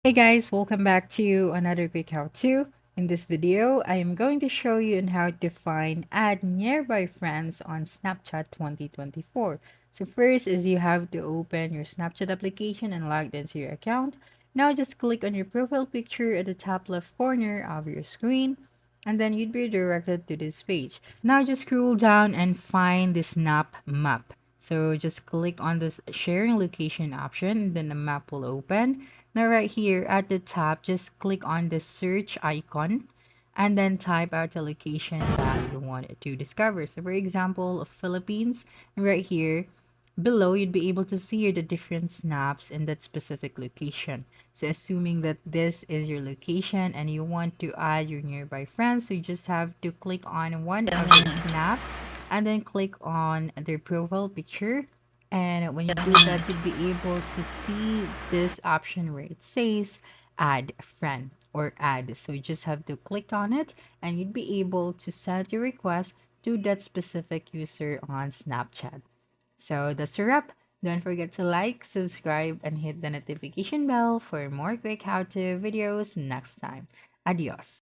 Hey guys, welcome back to another quick how-to. In this video, I am going to show you on how to find add nearby friends on Snapchat 2024. So first is you have to open your Snapchat application and log into your account. Now just click on your profile picture at the top left corner of your screen and then you'd be directed to this page. Now just scroll down and find the Snap map. So just click on this sharing location option, then the map will open. Now right here at the top, just click on the search icon and then type out the location that you want to discover. So for example, Philippines, and right here, below, you'd be able to see the different snaps in that specific location. So assuming that this is your location and you want to add your nearby friends, so you just have to click on one of their snap and then click on their profile picture. And when you do that, you'd be able to see this option where it says add friend or add. So you just have to click on it and you'd be able to send your request to that specific user on Snapchat. So that's a wrap. Don't forget to like, subscribe, and hit the notification bell for more quick how-to videos next time. Adios.